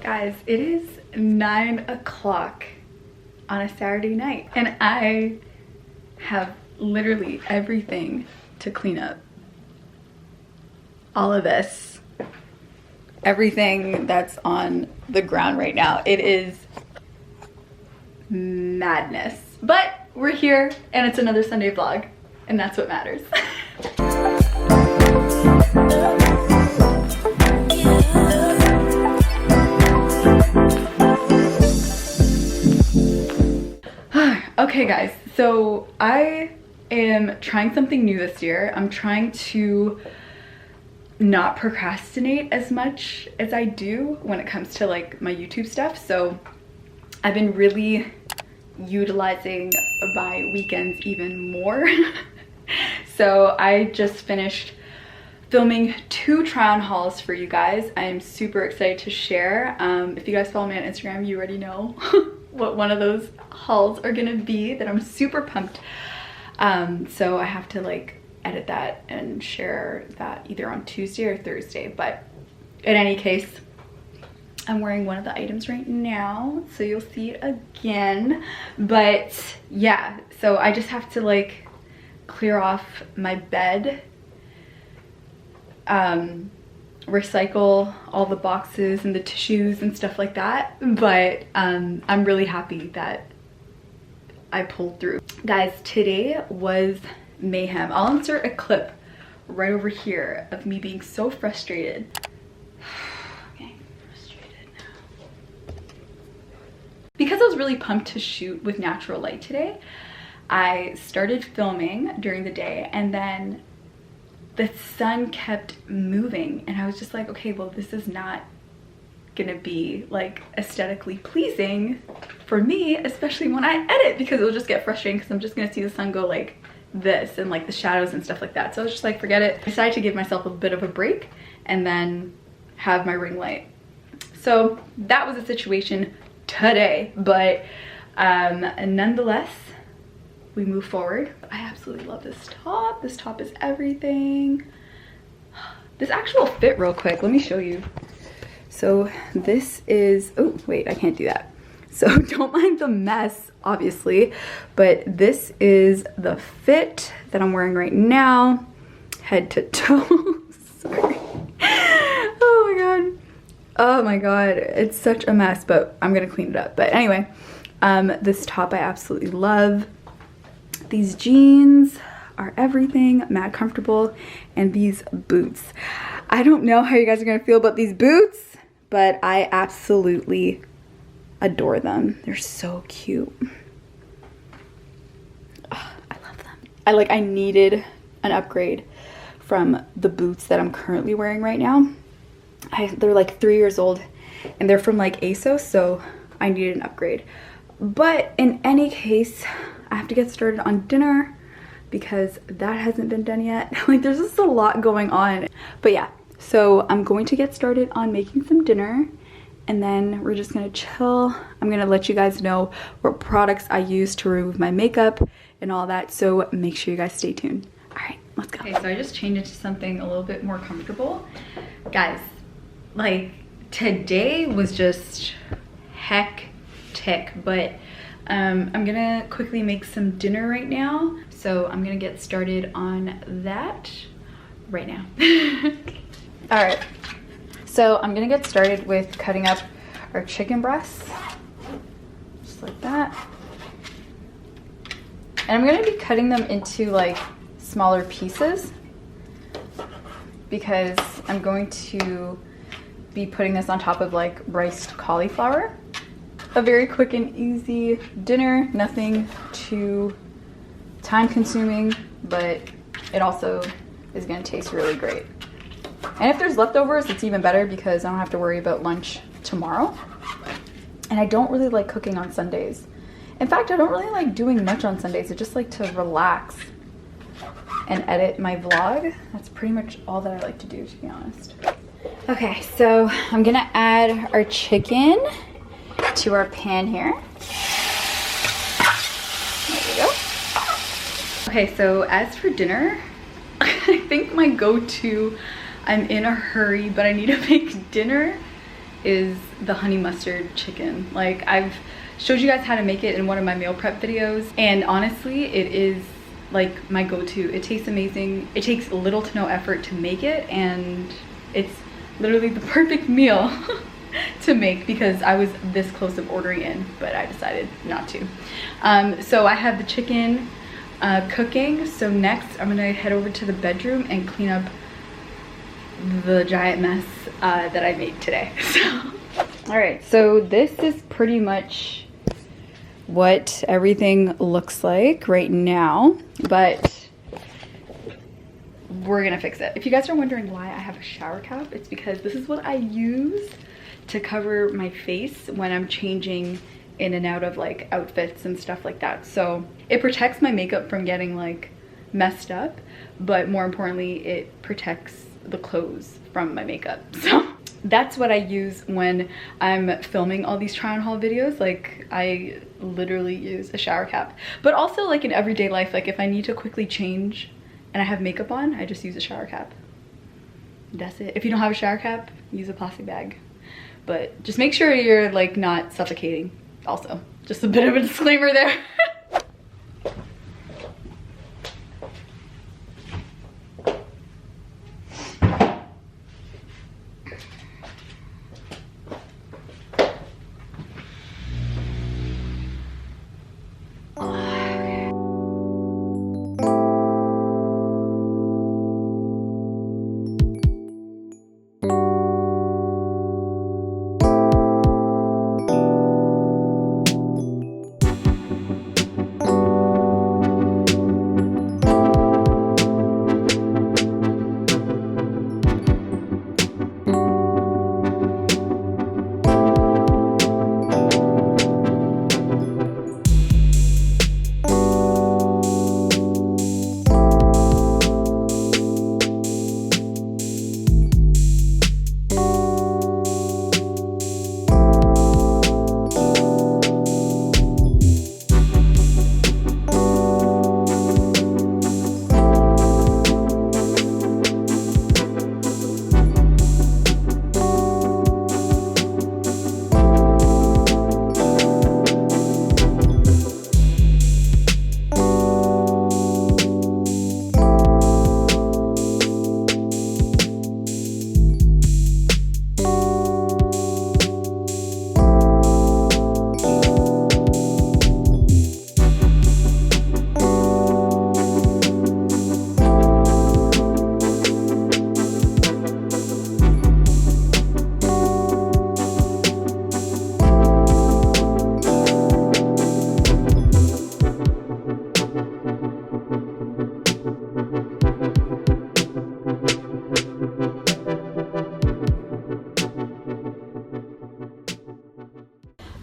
Guys, it is 9 o'clock on a Saturday night and I have literally everything to clean up. All of this, everything that's on the ground right now. It is madness, but we're here and it's another Sunday vlog and that's what matters. Okay guys, so I am trying something new this year. I'm trying to not procrastinate as much as I do when it comes to like my YouTube stuff. So I've been really utilizing my weekends even more. So I just finished filming 2 try-on hauls for you guys. I am super excited to share. If you guys follow me on Instagram, you already know what one of those hauls are gonna be that I'm super pumped. So I have to like edit that and share that either on Tuesday or Thursday. But in any case, I'm wearing one of the items right now, so you'll see it again. But yeah, so I just have to like clear off my bed, recycle all the boxes and the tissues and stuff like that. But I'm really happy that I pulled through. Guys, today was mayhem. I'll insert a clip right over here of me being so frustrated. Okay, frustrated now. Because I was really pumped to shoot with natural light today, I started filming during the day and then the sun kept moving and I was just like, okay, well, this is not gonna be like aesthetically pleasing for me, especially when I edit, because it'll just get frustrating because I'm just gonna see the sun go like this and like the shadows and stuff like that. So I was just like, forget it. I decided to give myself a bit of a break and then have my ring light. So that was a situation today, but nonetheless, we move forward. I absolutely love this top. This top is everything. This actual fit real quick, let me show you. So this is, oh wait, I can't do that. So don't mind the mess, obviously, but this is the fit that I'm wearing right now, head to toe. Sorry. Oh my god. Oh my god, it's such a mess, but I'm gonna clean it up. But anyway, this top I absolutely love. These jeans are everything, mad comfortable, and these boots. I don't know how you guys are gonna feel about these boots, but I absolutely adore them. They're so cute. Oh, I love them. I needed an upgrade from the boots that I'm currently wearing right now. They're like 3 years old and they're from like ASOS, so I needed an upgrade. But in any case, I have to get started on dinner because that hasn't been done yet. Like there's just a lot going on. But yeah, so I'm going to get started on making some dinner and then we're just gonna chill. I'm gonna let you guys know what products I use to remove my makeup and all that, so make sure you guys stay tuned. All right, let's go. Okay, so I just changed it to something a little bit more comfortable. Guys, like today was just hectic, but I'm gonna quickly make some dinner right now. So I'm gonna get started on that right now. All right, so I'm gonna get started with cutting up our chicken breasts, just like that. And I'm gonna be cutting them into like smaller pieces because I'm going to be putting this on top of like riced cauliflower. A very quick and easy dinner, nothing too time consuming, but it also is gonna taste really great. And if there's leftovers, it's even better because I don't have to worry about lunch tomorrow. And I don't really like cooking on Sundays. In fact, I don't really like doing much on Sundays. I just like to relax and edit my vlog. That's pretty much all that I like to do, to be honest. Okay, so I'm gonna add our chicken to our pan here. There we go. Okay, so as for dinner, I think my go-to, I'm in a hurry, but I need to make dinner, is the honey mustard chicken. Like, I've showed you guys how to make it in one of my meal prep videos, and honestly, it is like my go-to. It tastes amazing. It takes little to no effort to make it, and it's literally the perfect meal to make because I was this close of ordering in, but I decided not to. So I have the chicken cooking. So next I'm gonna head over to the bedroom and clean up the giant mess that I made today. All right, so this is pretty much what everything looks like right now, but we're gonna fix it. If you guys are wondering why I have a shower cap, it's because this is what I use to cover my face when I'm changing in and out of like outfits and stuff like that. So it protects my makeup from getting like messed up, but more importantly, it protects the clothes from my makeup. So that's what I use when I'm filming all these try on haul videos. Like, I literally use a shower cap, but also like in everyday life, like if I need to quickly change and I have makeup on, I just use a shower cap. That's it. If you don't have a shower cap, use a plastic bag, but just make sure you're like not suffocating. Also, just a bit of a disclaimer there.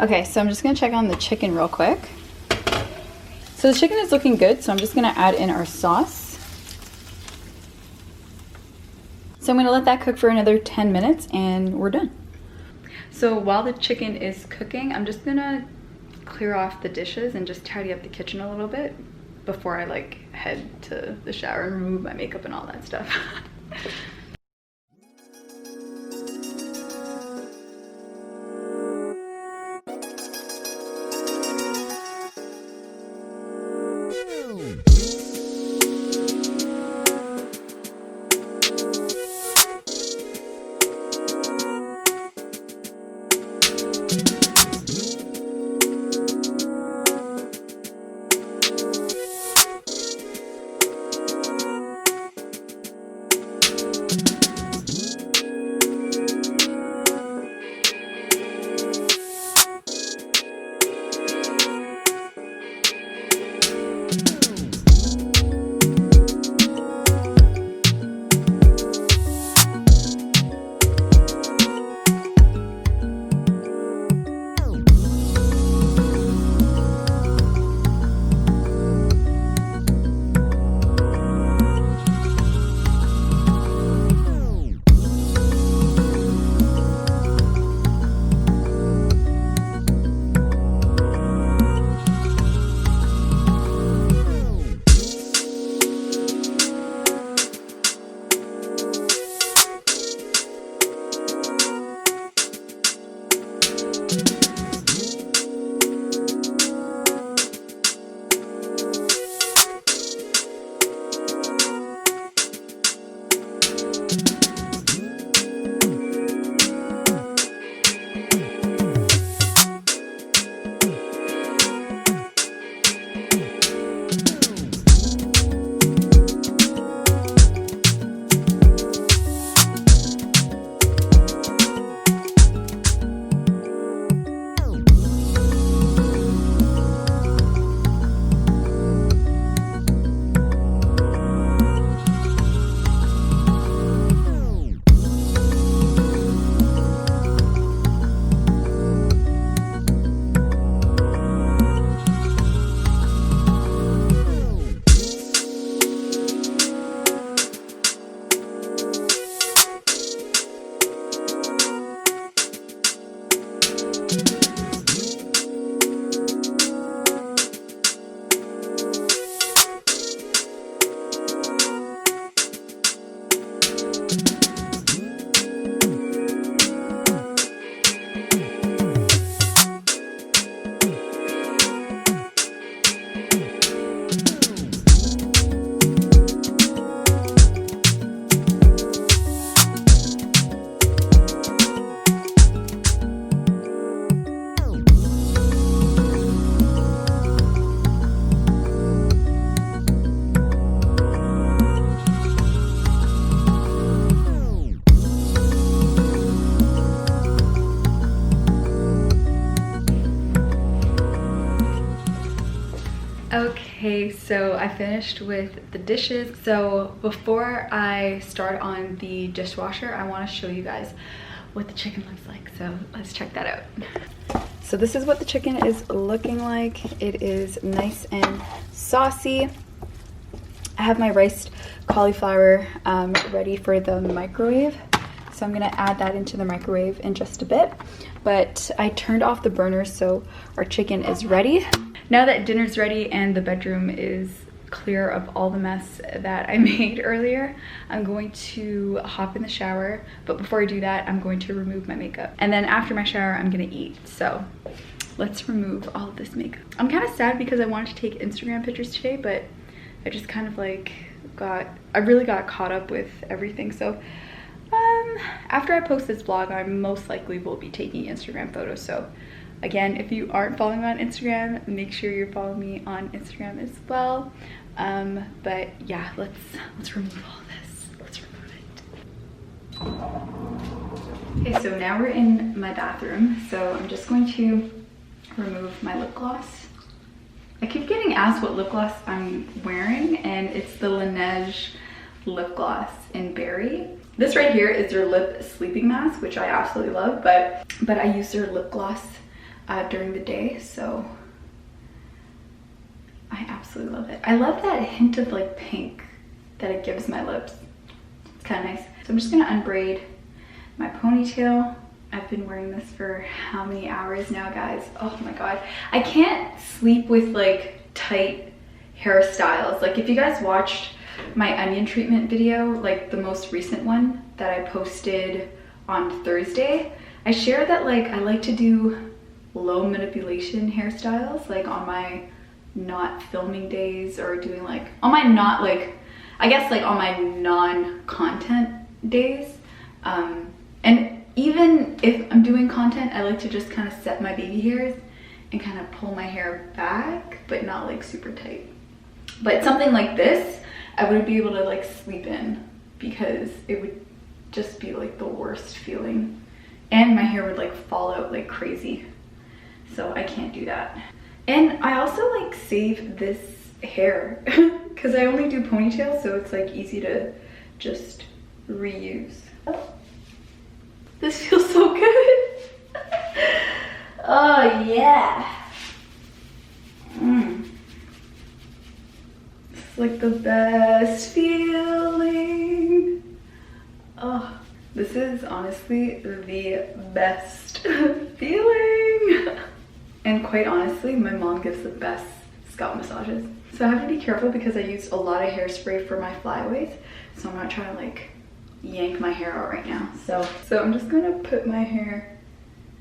Okay, so I'm just gonna check on the chicken real quick. So the chicken is looking good, so I'm just gonna add in our sauce. So I'm gonna let that cook for another 10 minutes and we're done. So while the chicken is cooking, I'm just gonna clear off the dishes and just tidy up the kitchen a little bit before I like head to the shower and remove my makeup and all that stuff. Okay, so I finished with the dishes. So before I start on the dishwasher, I want to show you guys what the chicken looks like. So let's check that out. So this is what the chicken is looking like. It is nice and saucy. I have my riced cauliflower ready for the microwave. So I'm gonna add that into the microwave in just a bit. But I turned off the burner, so our chicken is ready. Now that dinner's ready and the bedroom is clear of all the mess that I made earlier, I'm going to hop in the shower. But before I do that, I'm going to remove my makeup. And then after my shower, I'm gonna eat. So let's remove all of this makeup. I'm kind of sad because I wanted to take Instagram pictures today, but I just kind of like I really got caught up with everything. So after I post this vlog, I most likely will be taking Instagram photos. So again, if you aren't following me on Instagram, make sure you're following me on Instagram as well. But yeah, let's remove all this. Let's remove it. Okay, so now we're in my bathroom. So I'm just going to remove my lip gloss. I keep getting asked what lip gloss I'm wearing, and it's the Laneige lip gloss in Berry. This right here is their lip sleeping mask, which I absolutely love, but I use their lip gloss during the day, so I absolutely love it. I love that hint of like pink that it gives my lips. It's kind of nice. So I'm just gonna unbraid my ponytail. I've been wearing this for how many hours now, guys? Oh my god. I can't sleep with like tight hairstyles. Like if you guys watched my onion treatment video, like the most recent one that I posted on Thursday, I shared that like I like to do low manipulation hairstyles like on my not filming days, or doing like on my not like, I guess like on my non-content days. And even if I'm doing content, I like to just kind of set my baby hairs and kind of pull my hair back, but not like super tight. But something like this, I wouldn't be able to like sleep in because it would just be like the worst feeling. And my hair would like fall out like crazy. So I can't do that. And I also like save this hair because I only do ponytails, so it's like easy to just reuse. Oh. This feels so good. Oh yeah. It's like the best feeling. Oh, this is honestly the best feeling. And quite honestly, my mom gives the best scalp massages. So I have to be careful because I used a lot of hairspray for my flyaways. So I'm not trying to like yank my hair out right now. So I'm just gonna put my hair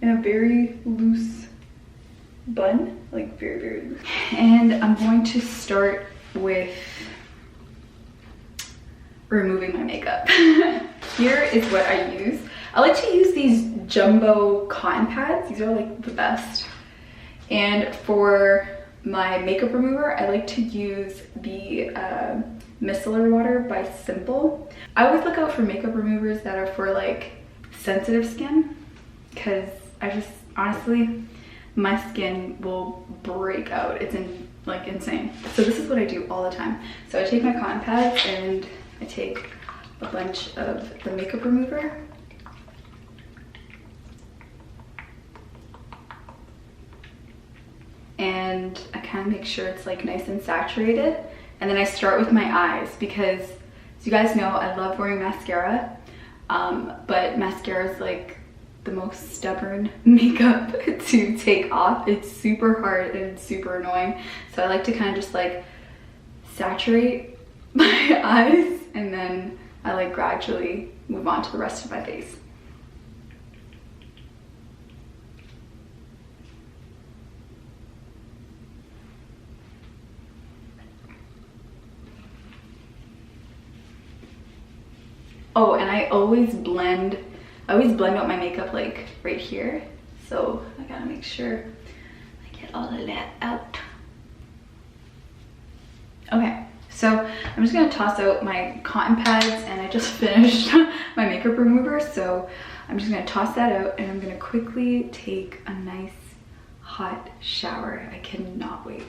in a very loose bun, like very, very loose. And I'm going to start with removing my makeup. Here is what I use. I like to use these jumbo cotton pads. These are like the best. And for my makeup remover, I like to use the micellar water by Simple. I always look out for makeup removers that are for like sensitive skin, because I just honestly, my skin will break out. It's like insane. So this is what I do all the time. So I take my cotton pads and I take a bunch of the makeup remover. And I kind of make sure it's like nice and saturated. And then I start with my eyes because, as you guys know, I love wearing mascara. But mascara is like the most stubborn makeup to take off. It's super hard and it's super annoying. So I like to kind of just like saturate my eyes, and then I like gradually move on to the rest of my face. Oh, and I always blend out my makeup like right here. So I gotta make sure I get all of that out. Okay, so I'm just gonna toss out my cotton pads, and I just finished my makeup remover. So I'm just gonna toss that out, and I'm gonna quickly take a nice hot shower. I cannot wait.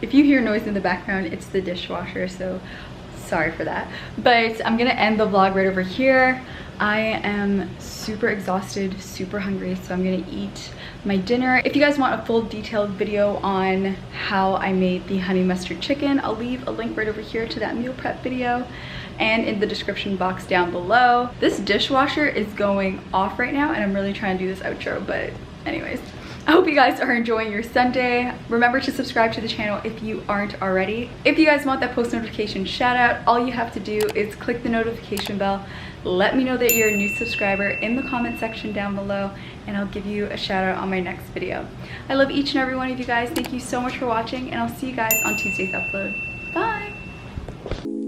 If you hear noise in the background, it's the dishwasher, so sorry for that. But I'm gonna end the vlog right over here. I am super exhausted, super hungry, so I'm gonna eat my dinner. If you guys want a full detailed video on how I made the honey mustard chicken, I'll leave a link right over here to that meal prep video and in the description box down below. This dishwasher is going off right now and I'm really trying to do this outro, but anyways. I hope you guys are enjoying your Sunday. Remember to subscribe to the channel if you aren't already. If you guys want that post notification shout out, all you have to do is click the notification bell. Let me know that you're a new subscriber in the comment section down below and I'll give you a shout out on my next video. I love each and every one of you guys. Thank you so much for watching and I'll see you guys on Tuesday's upload. Bye!